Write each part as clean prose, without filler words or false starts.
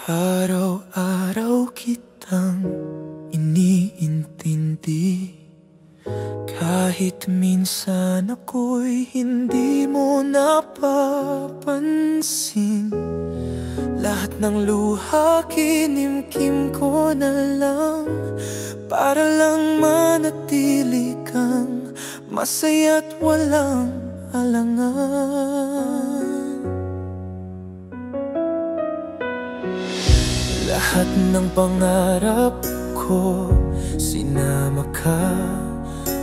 Araw-araw kitang iniintindi, kahit minsan ako'y hindi mo napapansin. Lahat ng luha kinimkim ko na lang, para lang manatili kang masaya't walang alangan. Lahat ng pangarap ko sinama ka,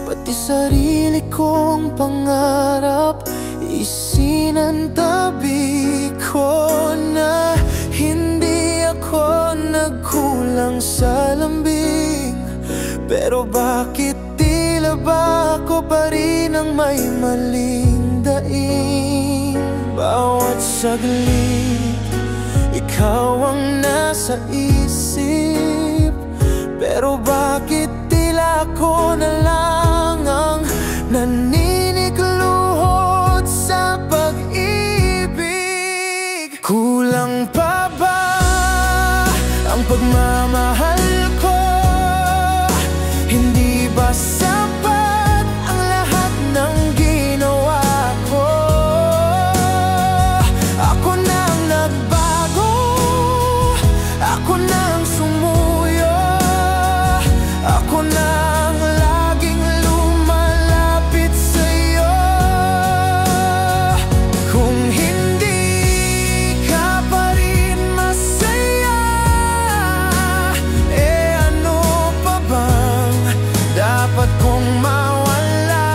pati sarili kong pangarap isinantabi ko na. Hindi ako nagkulang sa lambing, pero bakit tila ba ako pa rin ang may maling daing? Bawat saglit ikaw ang nasa isip, pero bakit tila ako na lang ang naninikluhod sa pag-ibig? Kulang pa ba ang pagmamahal ko? Hindi ba sapat ang lahat ng ginawa ko? Ako na ang nagbago, ako na ang sumuyo, ako na ang laging lumalapit sa'yo. Kung hindi ka pa rin masaya, eh ano pa bang dapat kong mawala?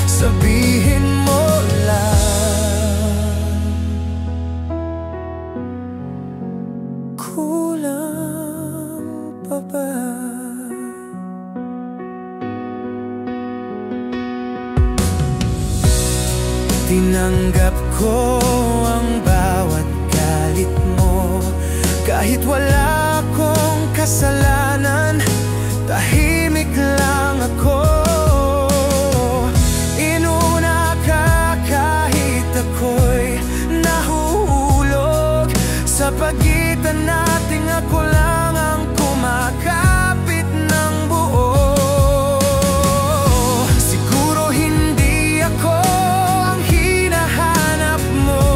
Sabihin mo lang. Kulang pa ba? Tinanggap ko ang bawat galit mo, kahit wala akong kasalanan. Tahimik lang ako, inuna ka kahit ako'y nahuhulog. Sa pagitan nating ako lang ang kumakapit ng buo. Siguro hindi ako ang hinahanap mo,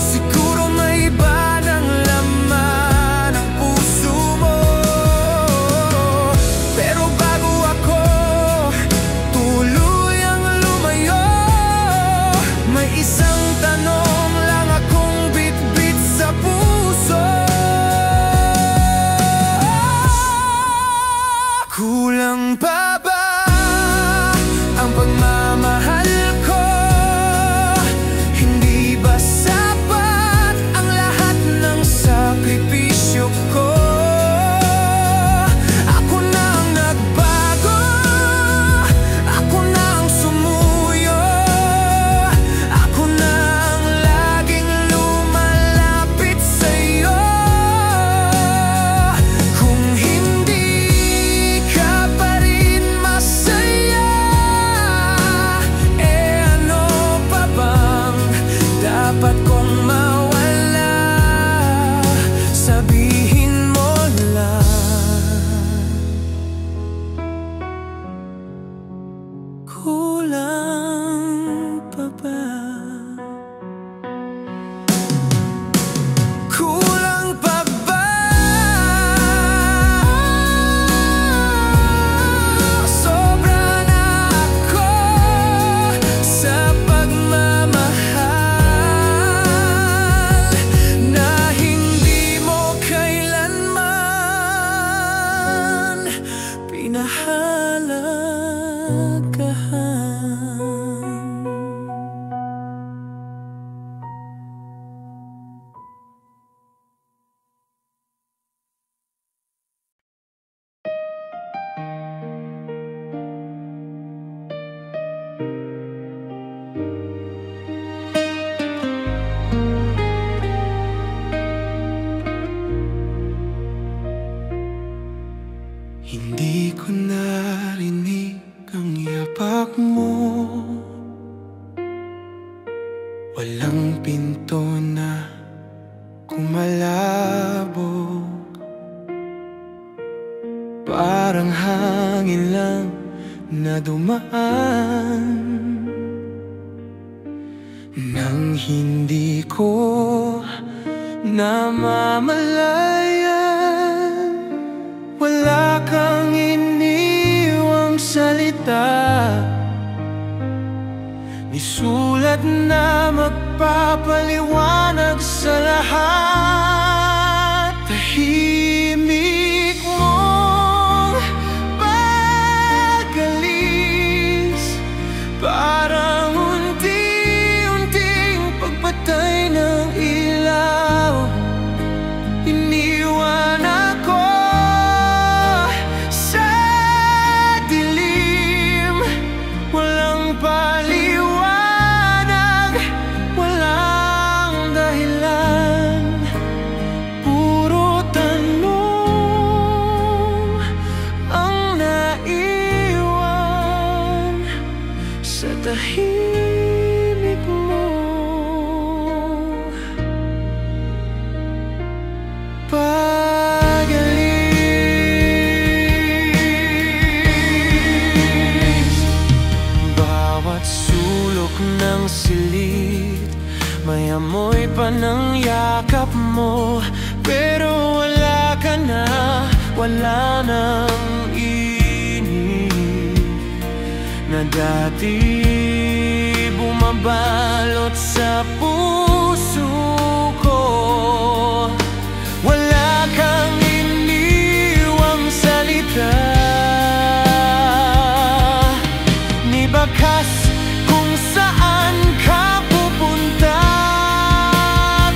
siguro may iba ng laman ang puso mo. Pero bago ako tuluyang lumayo, may isang tanong lang akong bitbit sa puso. Kulang pa ba ang pagmamahal ko? Hindi ba sapat ang lahat ng sakripisyo ko? Ako na ang nagbago, ako na ang sumuyo, ako na ang laging lumalapit sa'yo. Kung hindi ka pa rin masaya, eh ano pa bang dapat kong mawala? Sabihin mo lang. Kulang pa ba? Kulang pa ba? Sobra na ako sa pagmamahal na hindi mo kailanman pinahalagahan. Hindi ko narinig ang yapak mo, walang pinto na kumalabog, parang hangin lang na dumaan, nang hindi ko namamalayan. Wala kang iniwang salita, nisulat na magpapaliwanag sa lahat. Tahimik mong pag-alis, parang unti-unting pagpatay ng ilaw. Iniwan ako sa dilim, walang paliwanag, walang dahilan. Puro tanong ang naiwan sa tahimik mo. Pag-alis, bawat sulok ng silid may amoy pa ng yakap mo. Pero wala ka na, wala nang inip na dati bumabalot sa puso ko. Wala kang iniwang salita, ni bakas kung saan ka pupunta.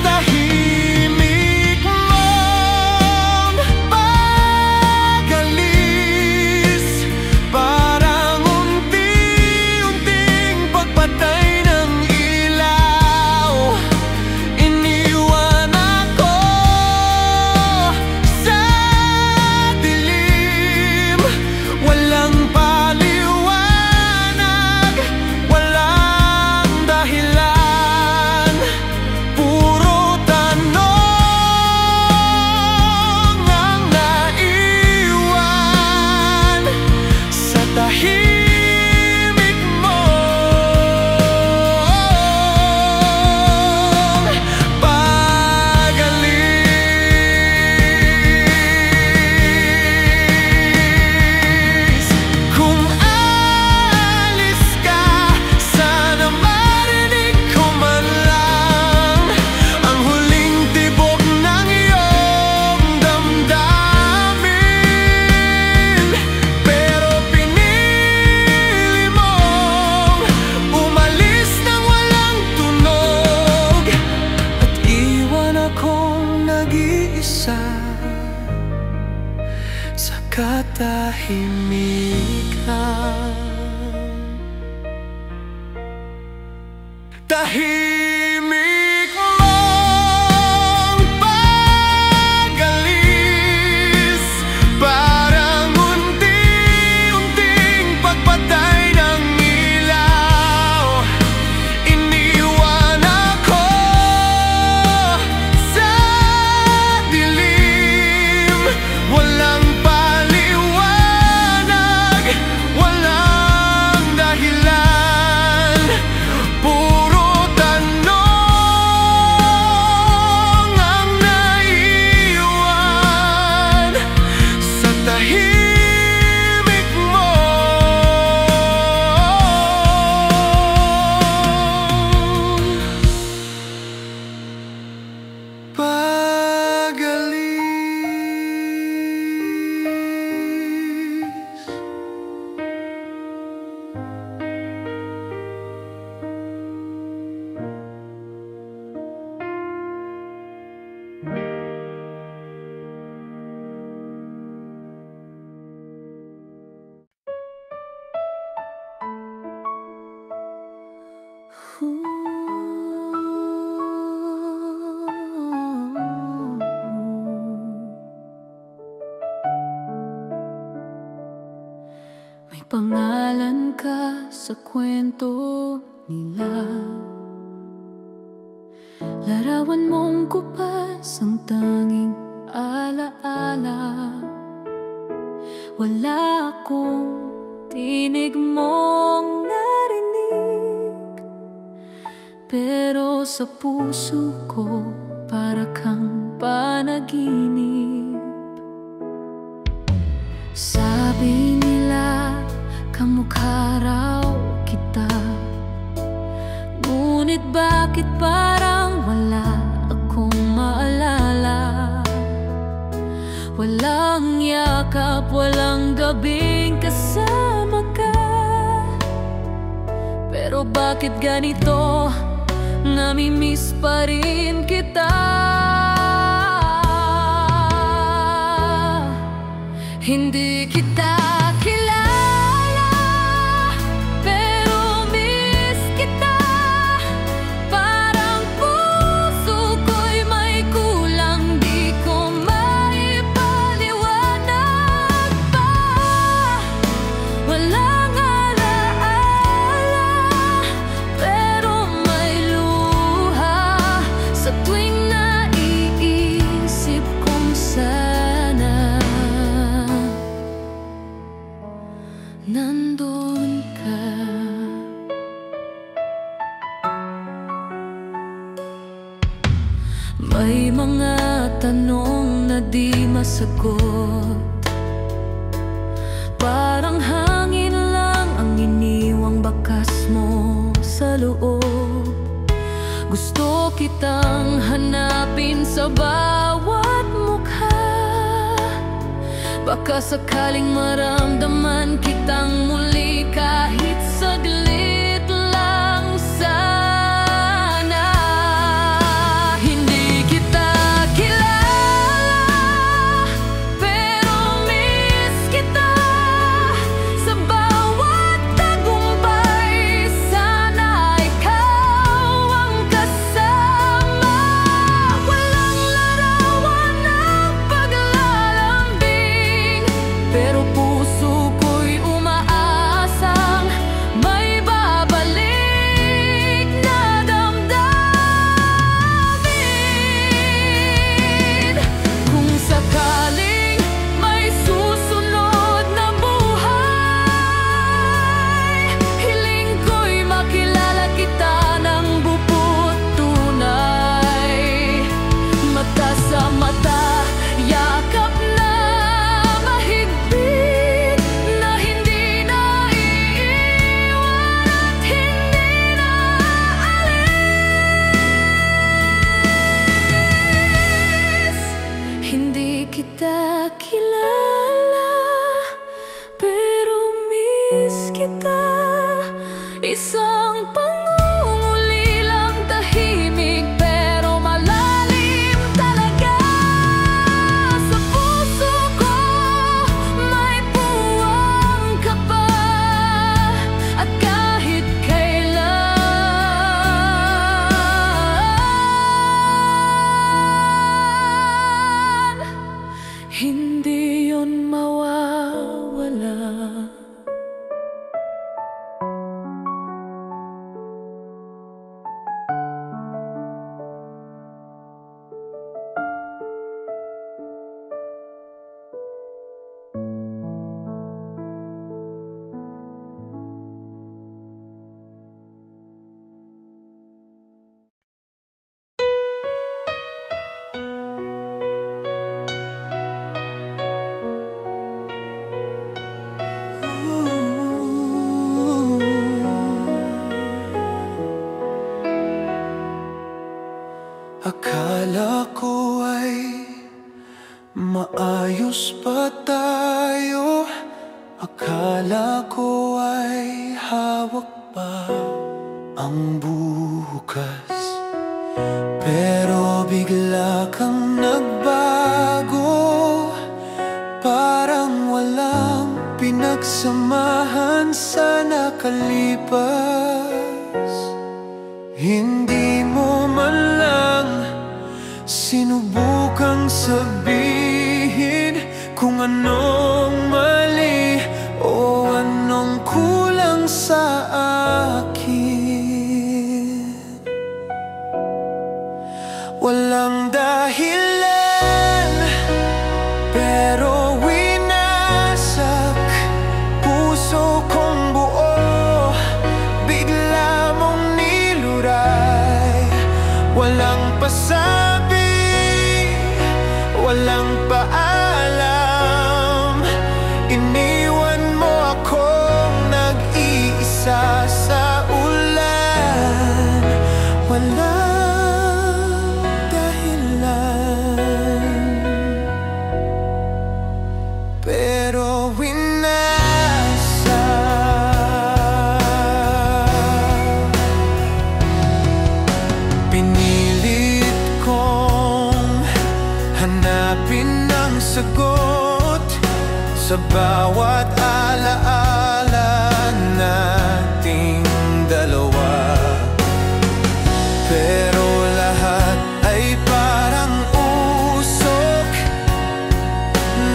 Tahimik mong pag-alis, parang unti-unting pagpatay ng ilaw. Iniwan ako sa dilim, walang paliwanag, walang dahilan. Puro tanong ang naiwan sa tahimik mo. Pag-alis, kung aalis ka, sana marinig ko man lang ang huling tibok ng iyong damdamin. Pero pinili mong umalis nang walang tunog, at iwan akong nag-iisa sa katahimikan. Tahimik mong pag-alis, parang unti-unting pagpatay ng ilaw. Iniwan ako sa dilim, walang paliwanag, walang dahilan. Puro tanong ang naiwan sa tahimik mo. Pag-alis, may pangalan ka sa kwento nila. Larawan Larawan mong kupas ang tanging alaala. Wala akong tinig mong narinig, pero sa puso ko para kang panaginip. Sabi nila kamukha raw kita, ngunit bakit parang wala akong maalala? Walang yakap, walang gabing kasama ka. Pero bakit ganito, namimiss pa rin kita. Hindi kita kilala, pero miss kita. Parang puso ko'y may kulang, di ko maipaliwanag pa. Walang alaala, pero may luha sa tuwing naiisip kong sana nandun ka. May mga tanong na di masagot, parang hangin lang ang iniwang bakas mo sa loob. Gusto kitang hanapin sa bawat mukha, baka sakaling maramdaman kitang muli kahit saglit lang sana. Hindi kita kilala, pero miss kita. Sa bawat tagumpay, sana ikaw ang kasama. Walang larawan ng paglalambing, pero puso ko'y umaasang may babalik na damdamin. Kung sakaling may susunod na buhay, hiling ko'y makilala kita ng bubu't tunay. Mata sa mata, yakap na mahigpit, na hindi naiiwan at hindi naalis. Hindi kita kilala, pero miss kita. Isang pangungulilang tahimik, pero malalim talaga. Sa puso ko may puwang ka pa, at kahit kailan, hindi yun mawawala. Akala ko ay maayos pa tayo, akala ko ay hawak pa ang bukas. Pero bigla kang nagbago, parang walang pinagsamahan sa nakalipas. Hindi mo man lang sinubukang sabihin kung anong mali o anong kulang sa akin. Walang dahilan, pero winasak puso kong buo. Bigla mong niluray, walang pasabi, walang paalam. Iniwan mo akong nag-iisa sa ulan. Walang pero winasak. Pinilit kong hanapin ang sagot sa bawat alaala nating dalawa, pero lahat ay parang usok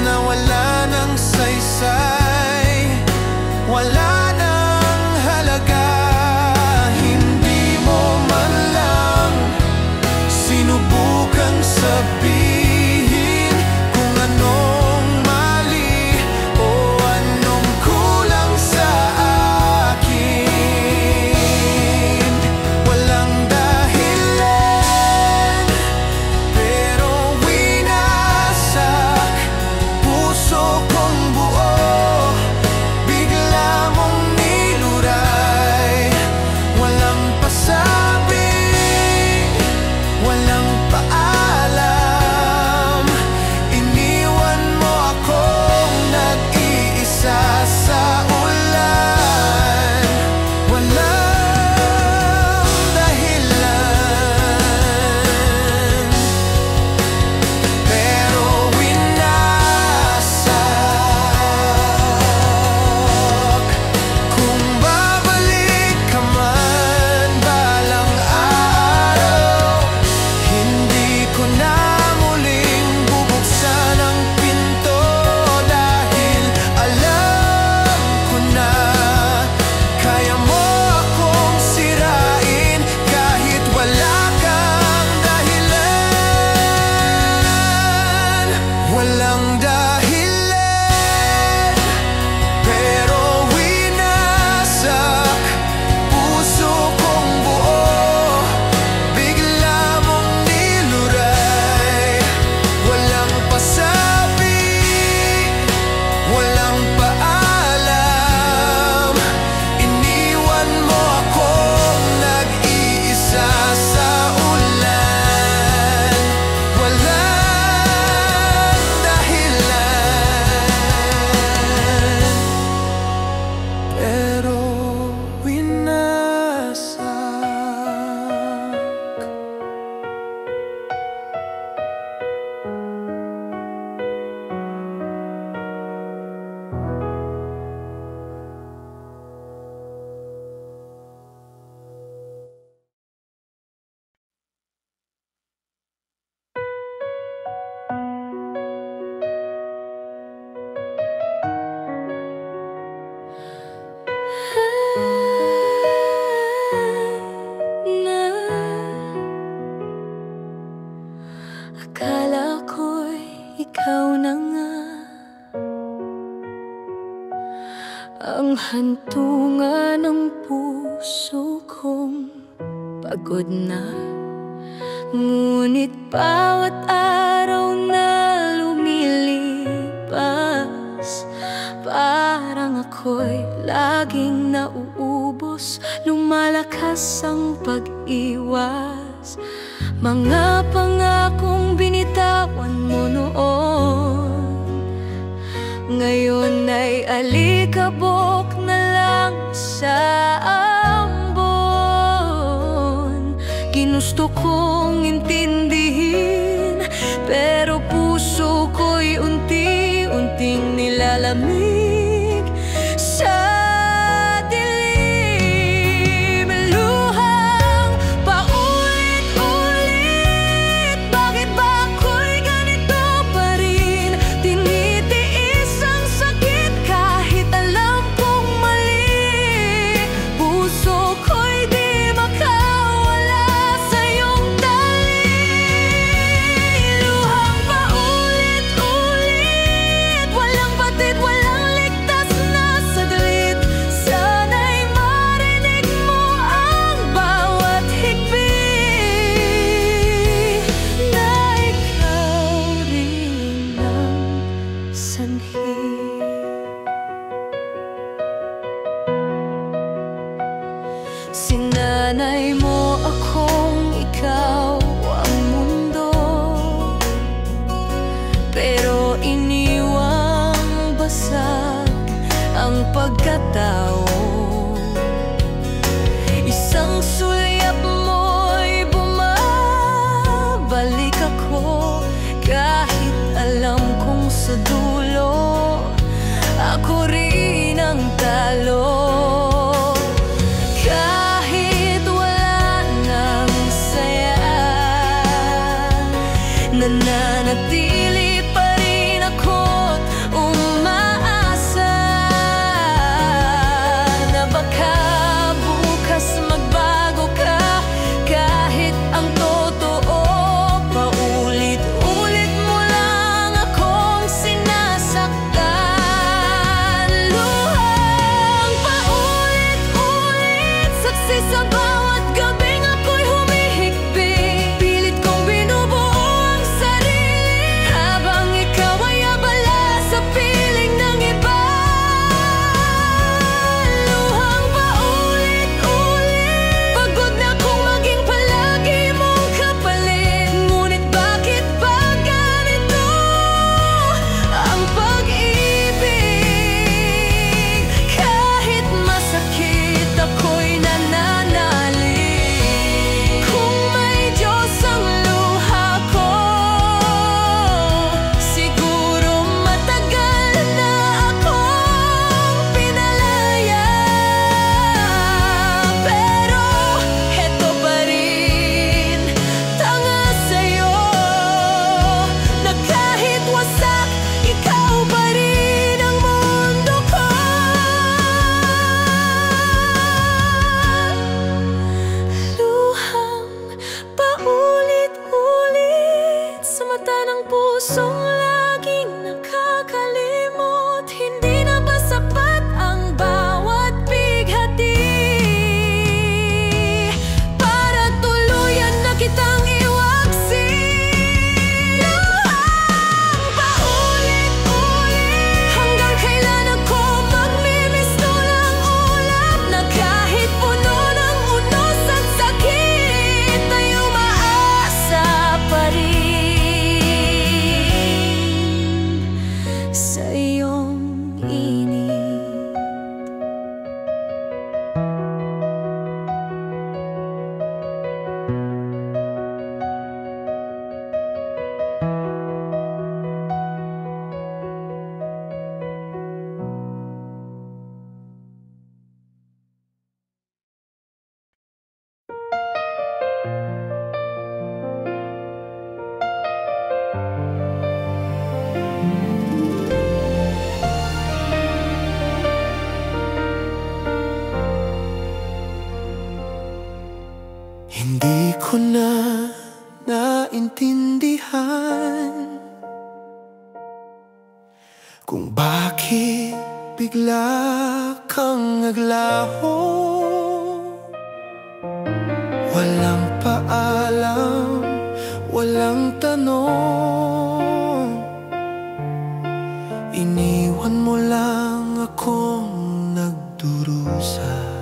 na wala nang saysay, wala nang halaga. Hindi mo man lang sinubukang sabihin kung anong mali o anong kulang sa akin. Walang dahilan, pero winasak puso kong buo. Bigla mong niluray, walang pasabi, walang paalam. Iniwan mo akong nag-iisa sa ulan. Walang dahilan, pero winasak. Kung babalik ka man balang araw, hindi ko na muling bubuksan ang pinto, dahil alam ko na kaya mo akong sirain kahit wala kang dahilan. Walang dahilan, pero winasak puso kong buo. Bigla mong niluray, walang pasabi, walang paalam. Iniwan mo akong nag-iisa sa ulan. Walang dahilan, pero winasak. Akala ko'y ikaw na nga ang hantungan ng puso kong pagod na. Ngunit bawat araw na lumilipas, parang ako'y laging nauubos. Lumalakas ang pag-iwas. Mga pangakong binitawan mo noon, ngayon ay alikabok na lang sa ambon. Ginusto kong intindihin, pero puso ko'y unti-unting nilalamig sa dilim. Luhang paulit-ulit, bakit ba ako'y ganito pa rin? Tinitiis ang sakit kahit alam kong mali. Puso ko'y di makawala sa iyong talim. Hindi ko na naintindihan kung bakit bigla kang naglaho. Walang paalam, walang tanong, iniwan mo lang akong nagdurusa.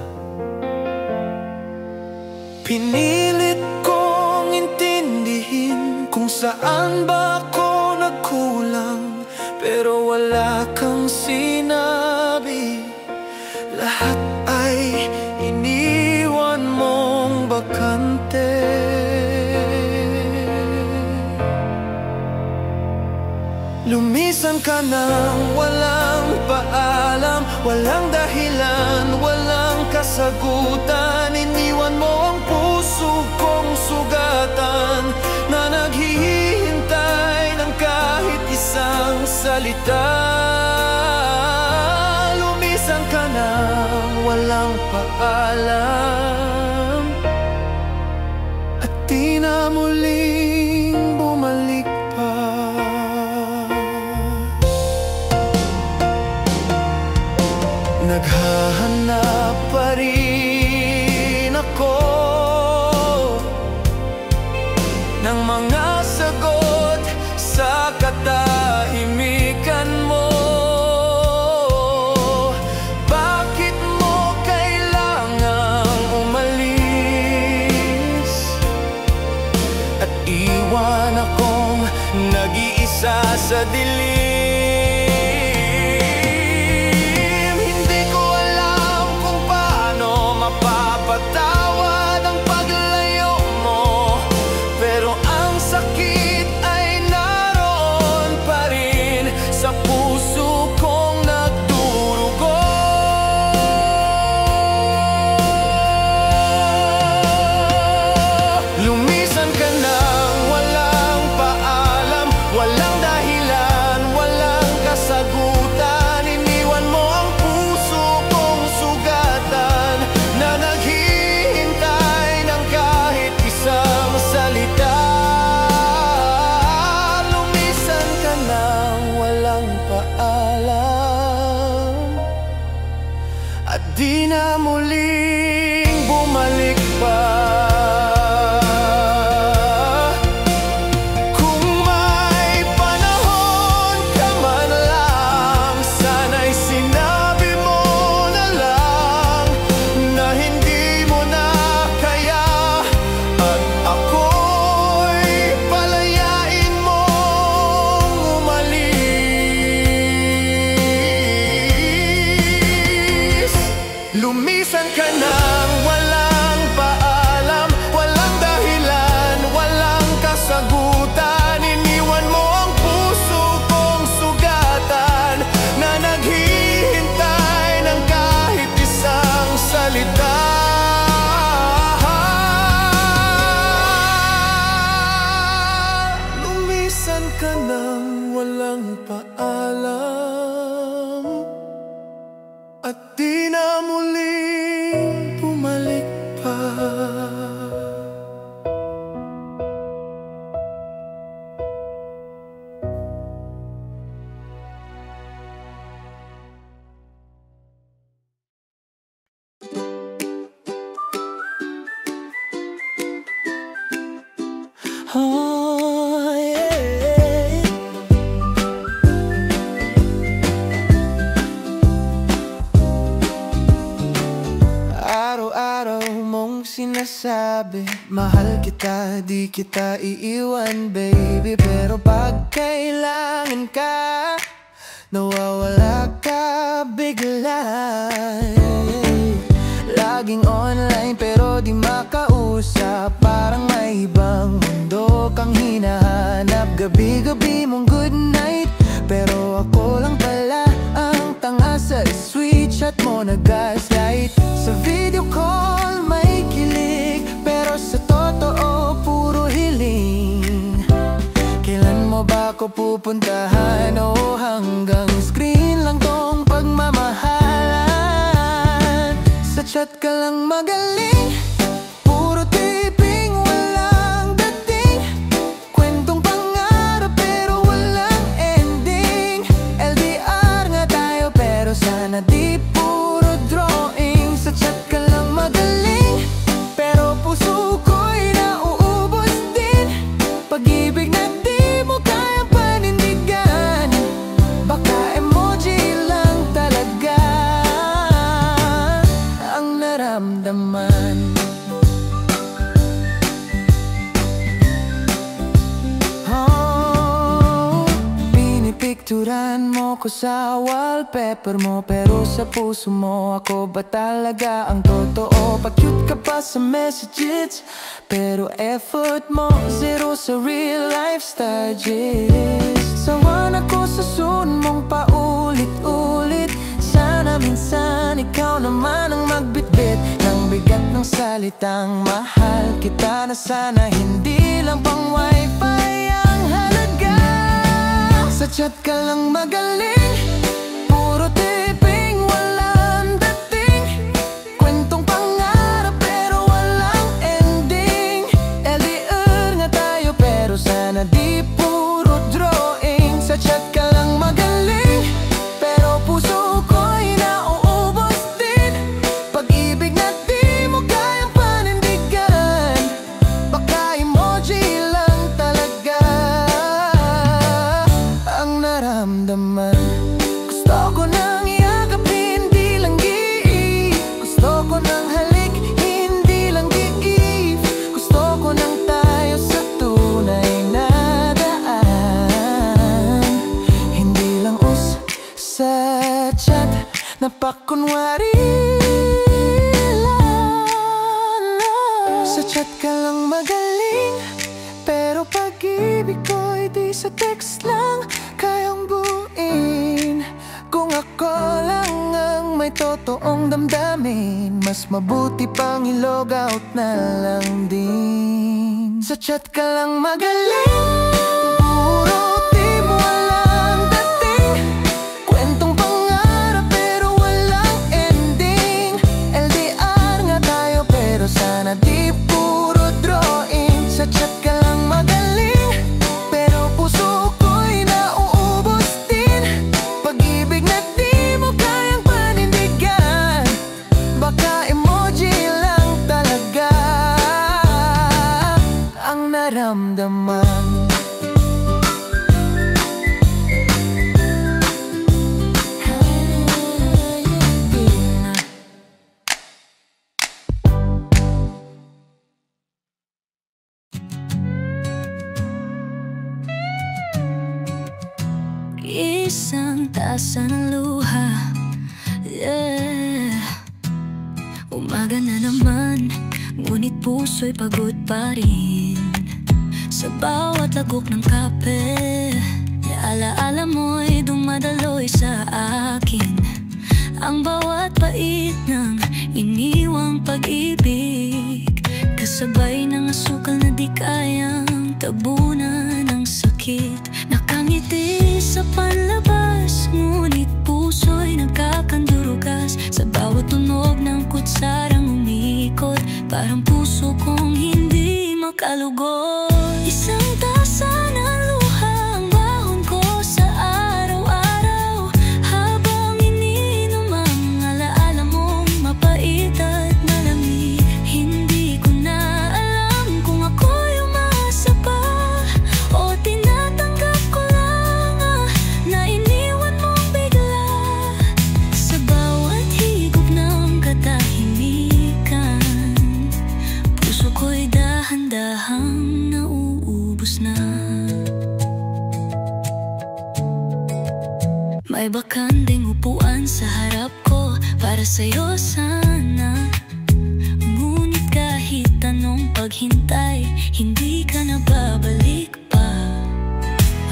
Pinilit kong intindihin kung saan ba ako nagkulang, pero wala kang sinabi. Lahat ay iniwan mong bakante. Lumisan ka nang walang paalam, walang dahilan, walang kasagutan. Iniwan mo ang puso kong sugatan na naghihintay ng kahit isang salita. Lumisan ka nang walang paalam at di na muling bumalik pa. Naghahanap pa rin ako ng mga sagot sa katahimikan mo. Bakit mo kailangang umalis at iwan akong nag-iisa sa dilim? Mapapatawad ang paglayo mo, pero ang sakit ay naroon pa rin sa puso kong nagdurugo. Lumisan ka nang walang paalam, walang dahilan, walang kasagutan. Iniwan mo ang puso kong sugatan na naghihintay ng kahit isang salita. Lumisan ka nang walang paalam at di na muling bumalik pa. Kung may panahon ka man lang, sana'y sinabi mo na lang na hindi mo na kaya at ako'y palayain mong umalis. Lumisan ka nang walang paalam, walang dahilan, walang kasagutan. Iniwan mo ang puso kong sugatan na naghihintay ng kahit isang salita. Lumisan ka nang walang paalam at di na muling bumalik pa. Oh, yeah. Araw-araw mong sinasabi, mahal kita, di kita iiwan, baby. Pero pag kailangan ka, nawawala ka bigla. Laging online pero di makausap, parang may ibang mundo kang hinahanap. Gabi-gabi mong good night, pero ako lang pala ang tanga sa sweet chat mo na gaslight. Sa video call may kilig, pero sa totoo puro hiling. Kailan mo ba ako pupuntahan? O hanggang screen lang tong pagmamahalan? Sa chat ka lang magaling, puro tiping Pinipicturan mo ko sa wallpaper mo, pero sa puso mo ako ba talaga ang totoo? Pa-cute ka pa sa messages, pero effort mo zero sa real life stages. Sawa na ko sa sun mong paulit-ulit. Sana minsan ikaw naman ang magbitbit ng bigat ng salitang mahal kita, na sana hindi lang pang wifi ang halaga. Sa chat ka lang magaling, puro typing, walang dating. Kwentong pangarap pero walang ending. LDR nga tayo pero sana di puro drawing. Sa chat ka lang magaling, pero puso ko'y nauubos din. Pag-ibig na di mo kayang panindigan, baka emoji lang talaga ang naramdaman. Gusto ko nang yakapin, di lang giif. Gusto ko nang halik, hindi lang giif. Gusto ko nang tayo sa tunay na daan, hindi lang sa chat na pakunwari lang. Sa chat ka lang magaling, pero pag-ibig ko'y di sa text lang kayang buuin. Kung ako lang ang may totoong damdamin, mas mabuti pang i-log out na lang din. Sa chat ka lang magaling, puro team, walang dating. Kwentong pangarap pero walang ending. LDR nga tayo pero sana di puro drawing. Sa chat ka lang magaling, pero puso ko'y nauubos din. Pag-ibig na di mo kayang panindigan, baka emoji lang talaga ang naramdaman. Isang tasa ng luha, yeah. Umaga na naman, ngunit puso'y pagod pa rin. Sa bawat lagok ng kape, alaala mo'y dumadaloy sa akin. Ang bawat pait ng iniwang pag-ibig, kasabay ng asukal na di kayang tabunan ng sakit. Nakangiti sa panlabas, ngunit puso'y nagkakandurugas. Sa bawat tunog ng kutsarang umikot, parang puso kong hindi makalugod. Isang tasa ng luha ang bahon ko sa araw-araw, habang iniinom ang alaala mong mapait at malamig. Hindi ko na alam kung ako'y umasa pa o tinatanggap ko lang na iniwan mong bigla. Sa bawat higop ng katahimikan, puso ko'y dahan-dahang nauubos na. May bakanding upuan sa harap ko para sa'yo sana, ngunit kahit anong paghintay, hindi ka na babalik pa.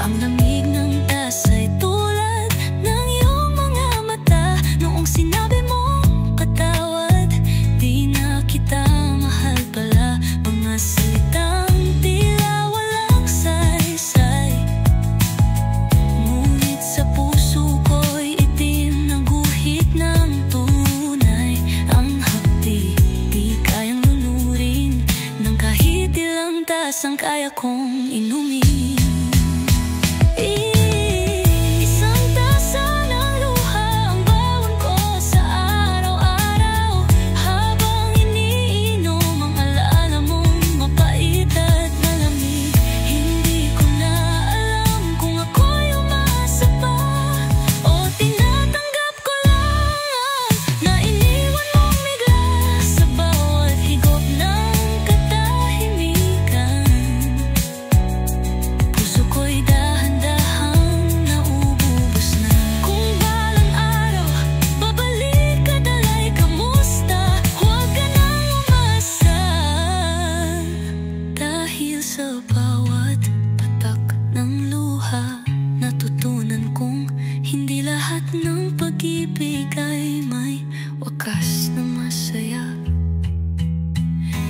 Ang lamig ng tasa'y tulad ng iyong mga mata noong sinabi mong patawad. Di na kita mahal pala, mga salitang tila walang saysay. Ngunit sa puso ko'y itim na guhit ng tunay. Ang hapdi di kayang lunurin ng kahit ilang tasang kaya kong inumin. Isang tasa ng luha ang bawon ko sa araw-araw, habang iniinom ang alaala mong mapait at malamig. Hindi ko na alam kung ako'y umasa pa o tinatanggap ko lang na iniwan mong bigla. Sa bawat higop ng katahimikan, Sa bawat patak ng luha, natutunan kong hindi lahat ng pag-ibig ay may wakas na masaya.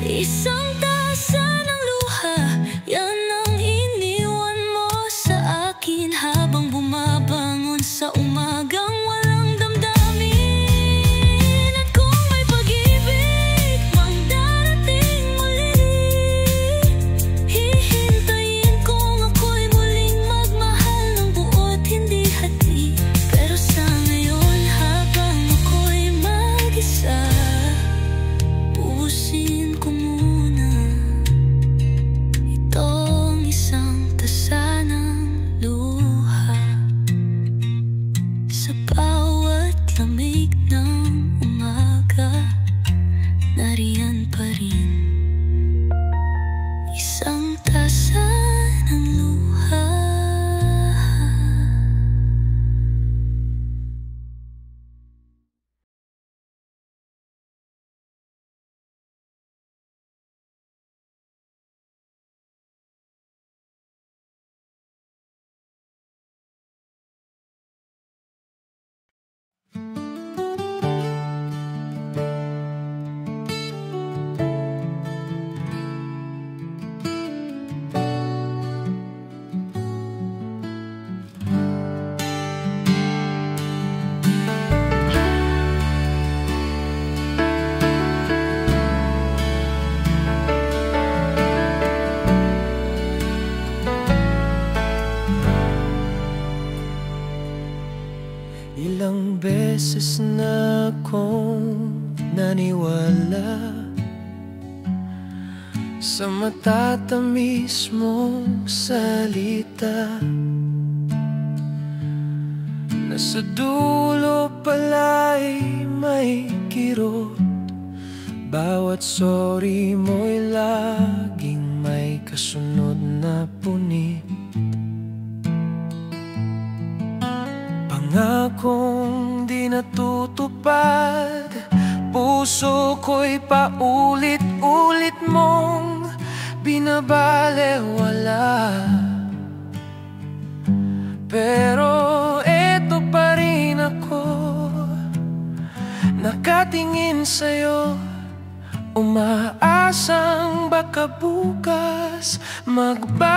Isang tasa ng luha, yan ang iniwan mo sa akin habang bumabangon sa umagang walang damdamin. At kung may pag-ibig mang darating muli, hihintayin kong ako'y muling magmahal ng buo't hindi hati. Pero sa ngayon habang ako'y mag-isa, ubusin ko muna itong isang tasa ng luha. Sa bawat lamig ng umaga, nariyan pa rin isang tasa ng luha. Ilang beses na akong naniwala sa matatamis mong salita, na sa dulo pala'y may kirot. Bawat sorry mo'y laging may kasunod na punit. Pangakong di natutupad, puso ko'y paulit-ulit mong binabalewala. Pero eto pa rin ako, nakatingin sa'yo, umaasang baka bukas magbago.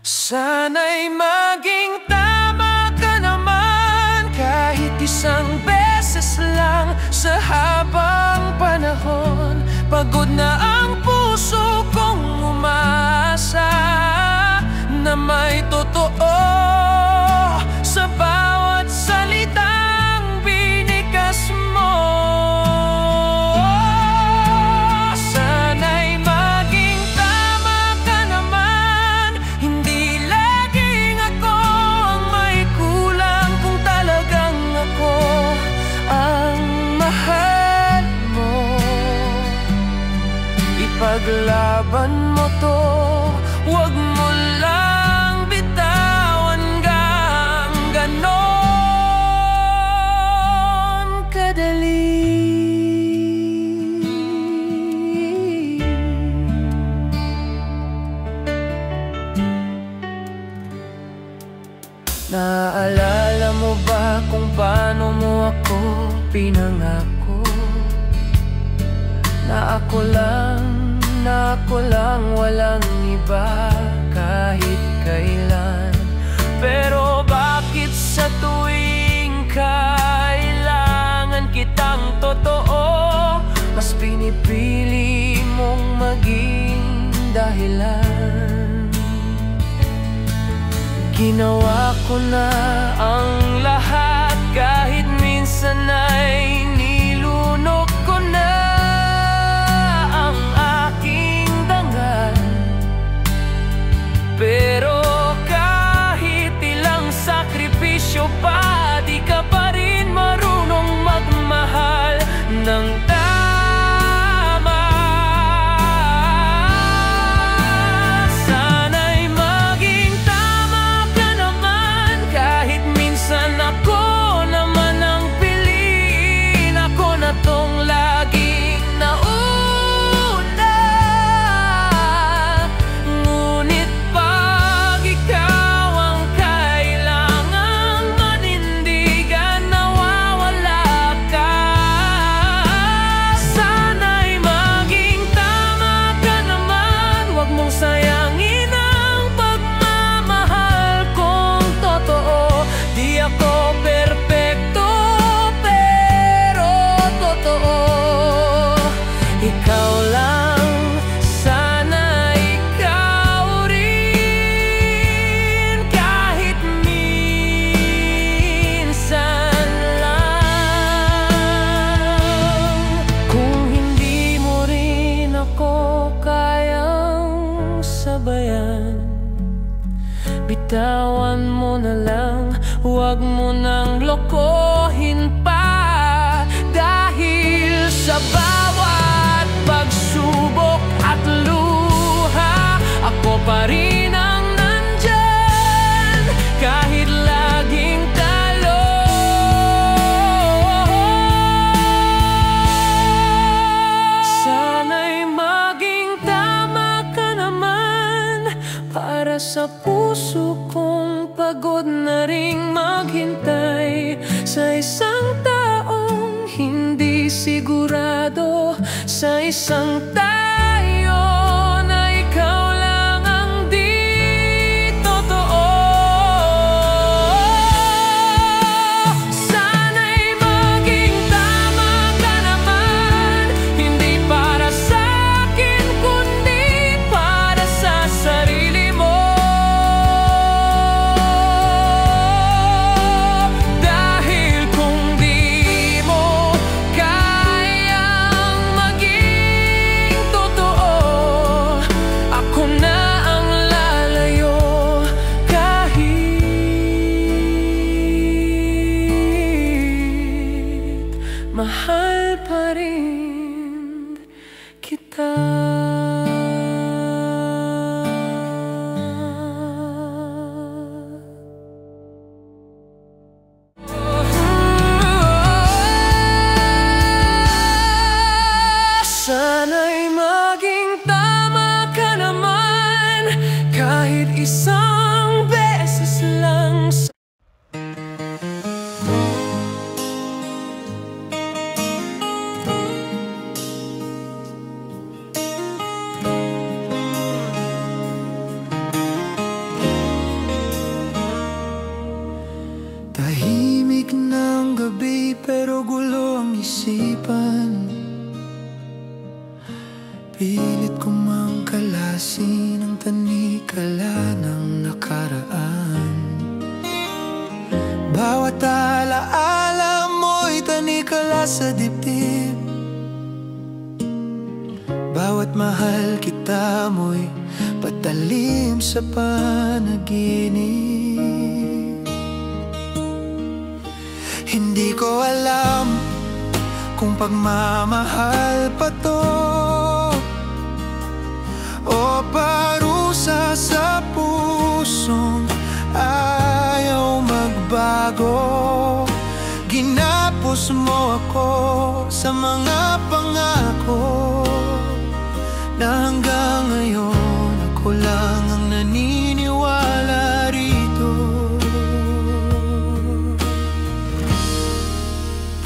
Sana'y maging tama ka naman, kahit isang beses lang sa habang panahon. Pagod na ang puso kong umaasa na may totoo sa bawat salitang binikas mo. Sana'y maging tama ka naman, hindi laging ako ang may kulang. Kung talagang ako ang mahal mo, ipaglaban mo to, huwag mo lang bitawan gang ganon kadali. Naaalala mo ba kung paano mo ako pinangako? Na ako lang, walang iba kahit kailan. Pero bakit sa tuwing kailangan kitang totoo, mas pinipili mong maging dahilan? Ginawa ko na ang lahat, kahit minsan ay nilunok ko na ang aking dangal. Pero kahit ilang sakripisyo pa, di ka pa rin marunong magmahal ng tama. Sana'y maging tama ka naman, kahit minsan ako naman ang pili. lokohin pa. Dahil sa bawat pagsubok at luha, ako pa rin ang nandyan, kahit laging talo. Sana'y maging tama ka naman, para sa puso kong pagod na ring maghintay sa isang taong hindi sigurado, sa isang tayo na ikaw lang ang di totoo. Sana'y maging tama ka naman, hindi para sa akin kundi para sa sarili mo. Dahil kung di mo kayang maging totoo, ako na ang lalayo, kahit mahal pa rin kita. Sana'y maging tama ka naman, kahit isang beses lang. Tahimik ng gabi pero gulo ang isipan. Pilit ko mang kalasin ang tanikala ng nakaraan. Bawat alaala mo'y tanikala sa dibdib. Bawat mahal kita mo'y patalim sa panaginip. Hindi ko alam kung pagmamahal pa to o parusa sa pusong ayaw magbago. Ginapos mo ako sa mga pangako na hanggang ngayon ako lang ang naniniwala rito.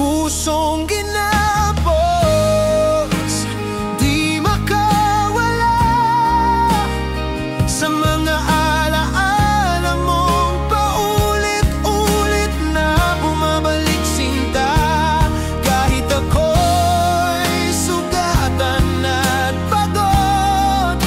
Pusong ginapos, di makawala sa mga alaala mong paulit-ulit na bumabalik sinta. Kahit ako'y sugatan at pagod,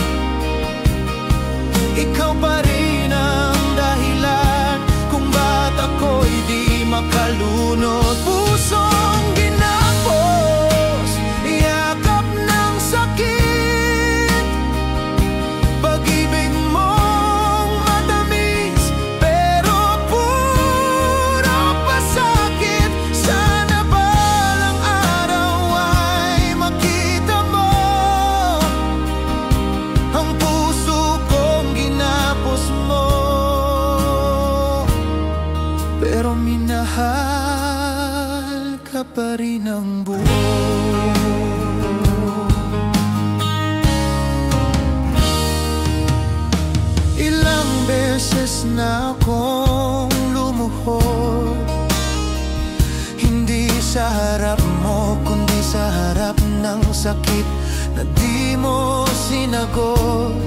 ikaw pa rin ang dahilan kung ba't ako'y di makalunod. Pusong ginapos, yakap ng sakit, pag-ibig mong matamis pero puro pasakit. Sana balang araw ay makita mo ang puso kong ginapos mo, pero minahal ka pa rin ang buo. Ilang beses na akong lumuhod, hindi sa harap mo kundi sa harap ng sakit na di mo sinagot.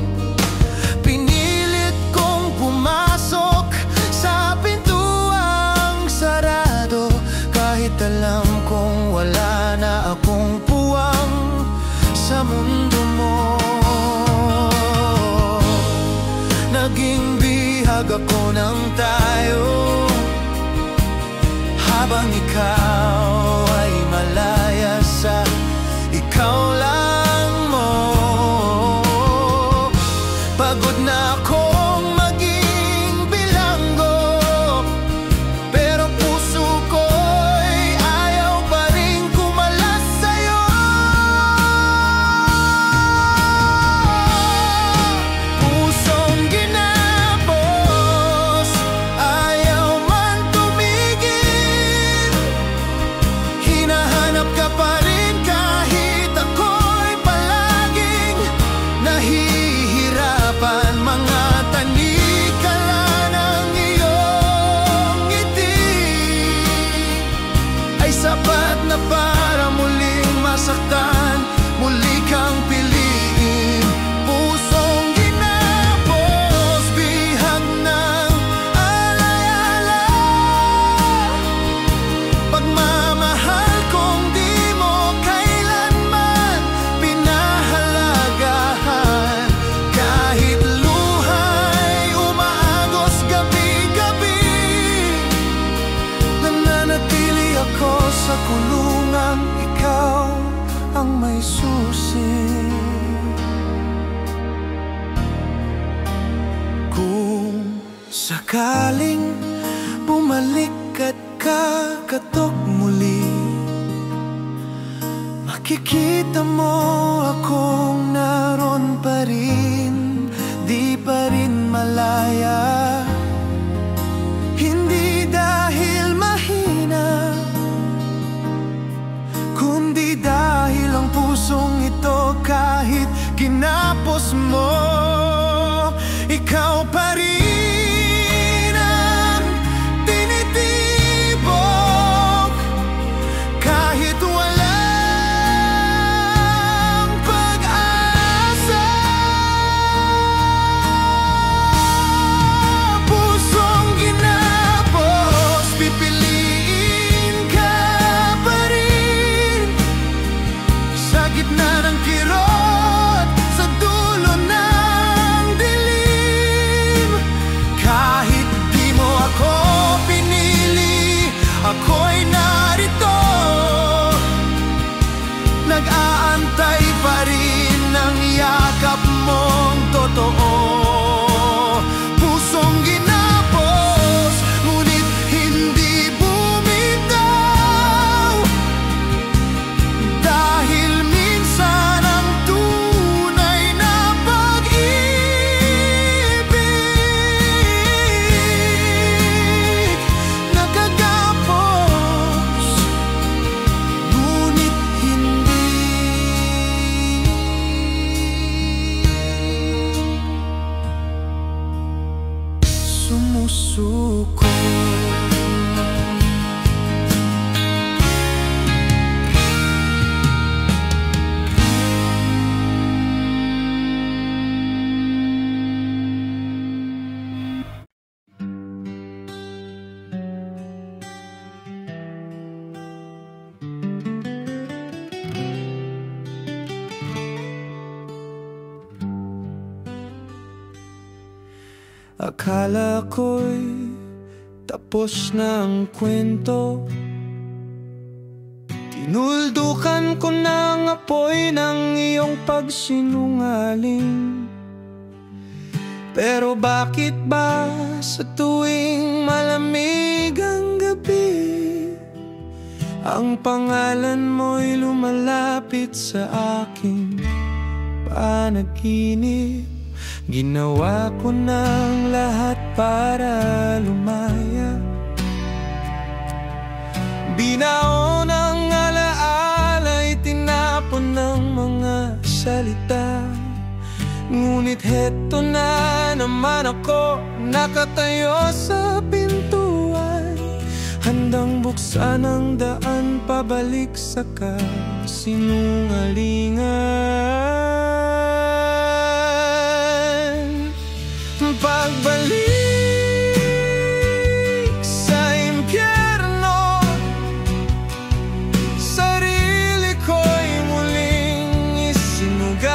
Pinilit kong pumasok sa pintuang sarado, kahit alam kong wala na akong puwang sa mundo mo. Naging bihag ako ng tayo habang ikaw ay malaya sa ikaw lang mo. sakaling bumalik at kakatok muli, makikita mo akong naroon pa rin, di pa rin malaya. Hindi dahil mahina, kundi dahil ang pusong ito kahit kinapos mo, ikaw pa rin ang tinitibok kahit walang pag-asa. Pusong ginapos, pipiliin ka pa rin sa gitna ng kirot, sa dulo ng dilim. Kahit di mo ako pinili, ako'y narito, nag-aantay pa rin ng yakap mong totoo. Pusong ginapos, ngunit hindi bumitaw, dahil minsan ang tunay na pag-ibig nakagapos, ngunit hindi sumusuko. Akala ko'y tapos na ang kwento, tinuldukan ko ng apoy ng iyong pagsinungaling. Pero bakit ba sa tuwing malamig ang gabi, ang pangalan mo'y lumalapit sa aking panaginip? Ginawa ko ng lahat para lumaya, binaon ang alaala'y tinapon ng mga salita. Ngunit heto na naman ako, nakatayo sa pintuan, handang buksan ang daan pabalik sa kasinungalingan. Pagbalik sa impyerno, sarili ko'y muling isinugal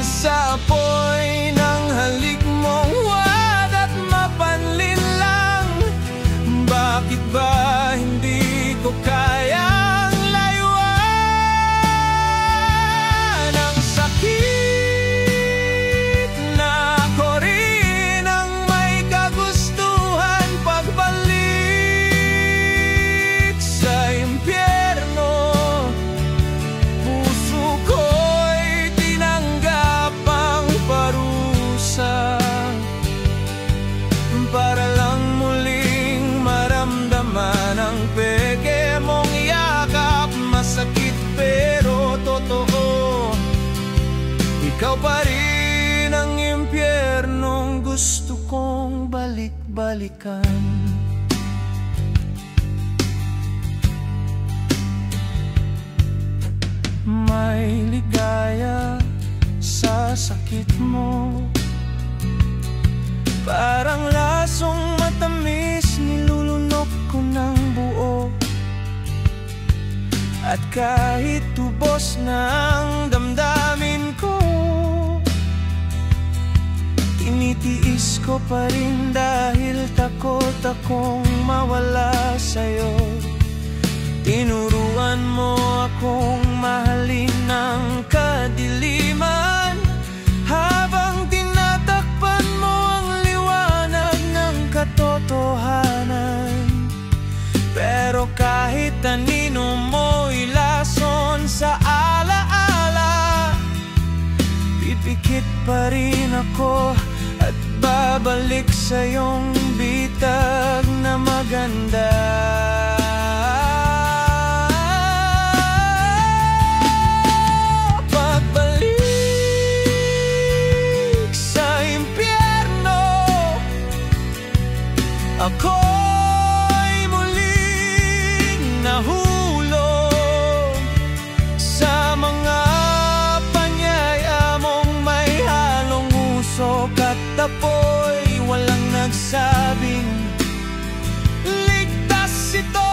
sa apoy ng halik mong huwad at mapanlin lang. Bakit ba hindi ko kayang layuan ang sakit? Para lang muling maramdaman ang peke mong yakap. Masakit pero totoo, ikaw pa rin ang impyernong gusto kong balik-balikan. May ligaya sa sakit mo, parang lasong matamis, nilulunok ko ng buo. At kahit tubos na ang damdamin ko, tinitiis ko pa rin dahil takot akong mawala sa'yo. Tinuruan mo akong mahalin ng kadiliman, habang tinatakpan mo ang Didikit pa rin ako at babalik sa iyong bitag na maganda. Pagbalik sa impyerno, ako'y muling nahulog sa mga panyayamong may halong usok at apoy. Walang nagsabing ligtas ito,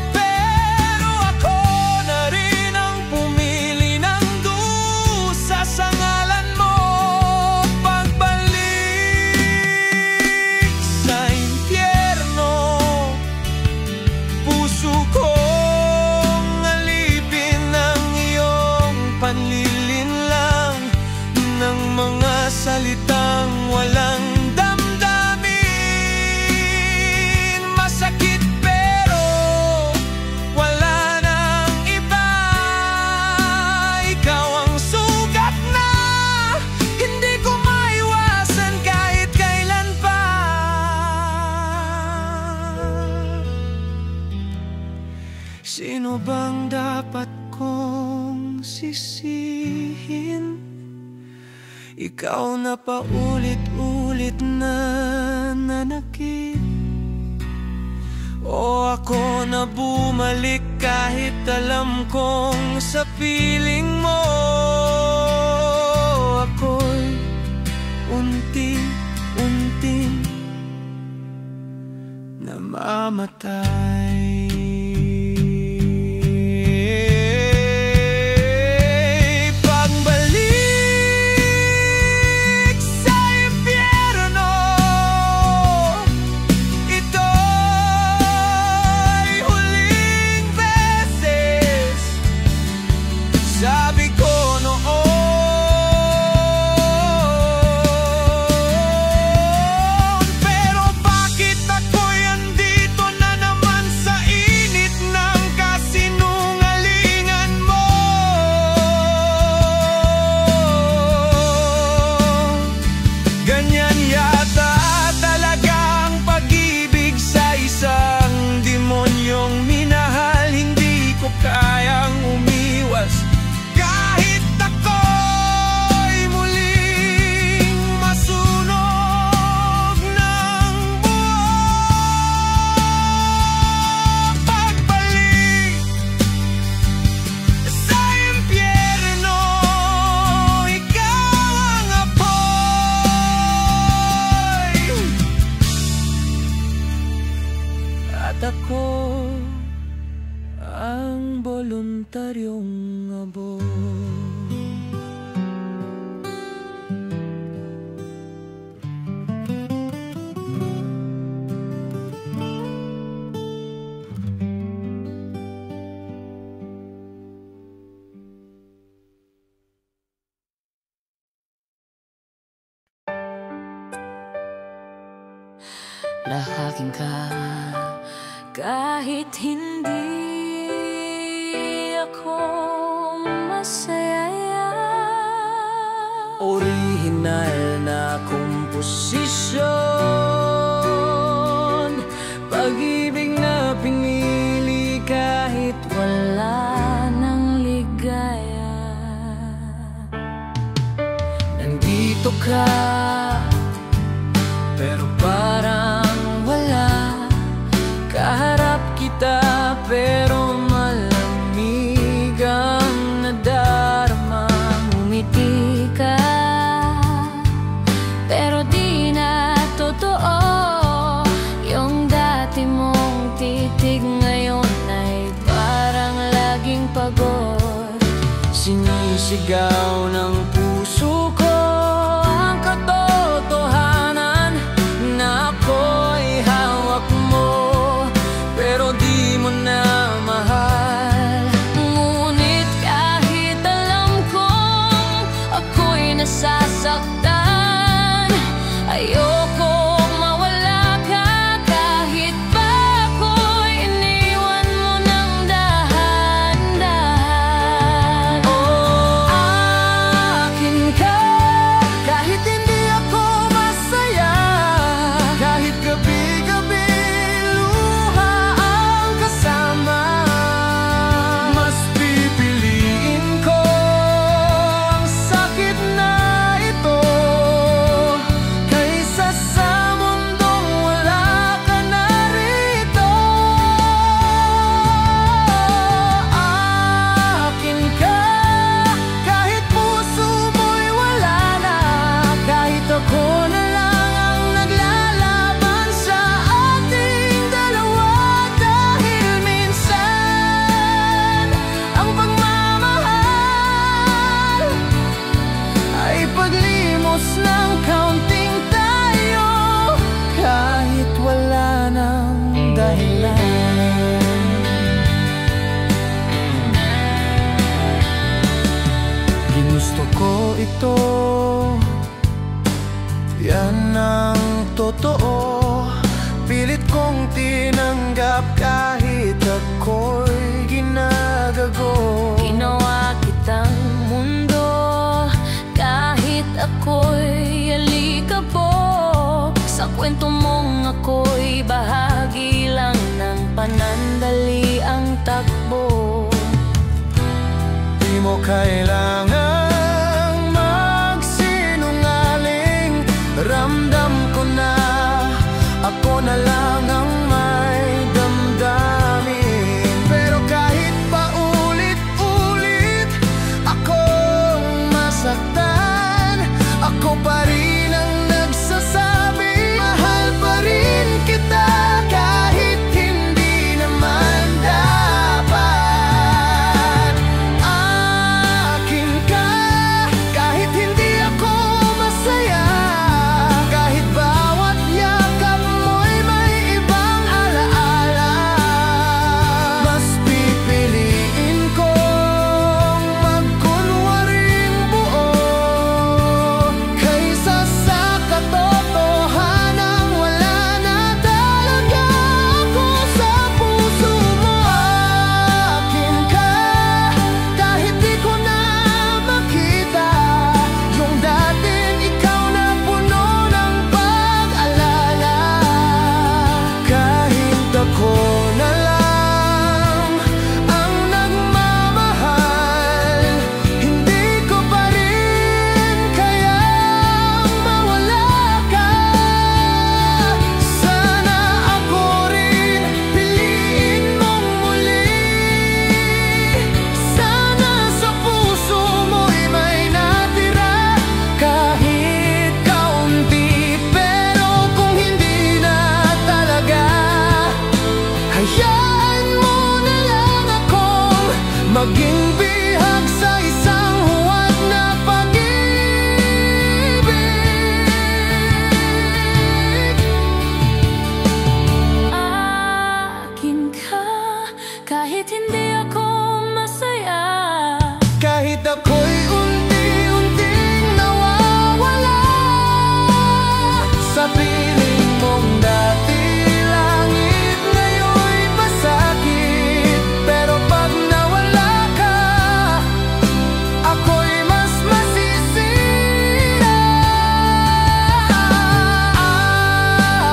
pero ako na rin ang pumili ng dusa sa ngalan mo. Pagbalik sa impyerno, puso kong alipin ng iyong panlilinlang ng mga salitang walang damdamin. Masakit pero wala nang iba. Ikaw ang sugat na hindi ko maiwasan kahit kailan pa. Sino bang dapat kong sisihin? Ikaw na paulit-ulit na nanakit, o ako na bumalik kahit alam kong sa piling mo ako'y unti-unting namamatay. Sabi ko noon, pero bakit ako'y andito na naman sa init ng kasinungalingan mo? Ganyan yata talaga ang pag-ibig sa isang demonyong minahal. Hindi ko kayang umiwas kahit ako'y muling masunog ng buo. Pagbalik sa impyerno, ikaw ang apoy at ako ang voluntaryong abo. Lahakin ka kahit hindi ako masaya. Orihinal na komposisyon, pag-ibig na pinili kahit Wala nang ligaya. nandito ka, pero parang wala. Kaharap kita pero malamig ang nadarama. Ngumiti ka, pero di na totoo. Yung dati mong titig ngayon ay parang laging pagod. Sinisigaw ng puso ko ang katotohanan na ako'y hawak mo, pero di mo na mahal. Ngunit kahit alam kong ako'y nasasaktan, ayokong mawala ka kahit pa ako'y iniwan mo ng dahan-dahan. Oh, ito. Yan ang totoo. Pilit kong tinanggap kahit ako'y ginagago. Ginawa kitang mundo kahit ako'y alikabok. Sa kwento mong ako'y bahagi lang ng panandali ang takbo. Di mo kailangang magsinungaling. Ramdam ko na ako na lang ang may damdamin. Pero kahit pa ulit-ulit akong masaktan, ako pa rin ang nagsasabi, mahal pa rin kita kahit hindi naman dapat. Akin ka kahit hindi ako masaya, kahit bawat yakap mo'y may ibang alaala. Mas pipiliin kong magkunwaring buo kaysa sa katotohanang wala na talaga ako sa puso mo. Akin ka kahit di ko na makita yung dating ikaw na puno ng pag-alala. Kahit ako na lang ang nagmamahal, hindi ko pa rin kayang mawala ka. Sana ako rin piliin mong muli. Sana sa puso mo'y may natira kahit kaunti. Pero kung hindi na talaga, hayaan mo na lang akong maging bihag sa isang huwad na pag-ibig. Akin ka kahit hindi ako masaya, Kahit ako'y unti-unting nawawala sa piling mong dati langit, ngayon'y masakit. Pero pag nawala ka, ako'y mas masisira.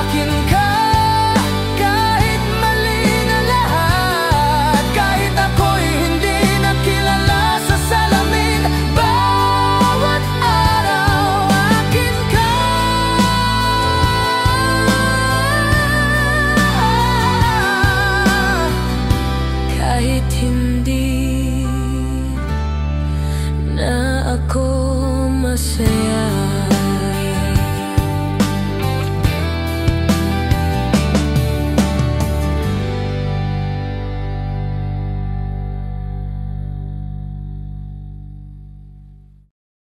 Akin ka kahit mali na lahat, kahit ako'y hindi nakilala sa salamin bawat araw. Akin ka kahit hindi na ako masaya.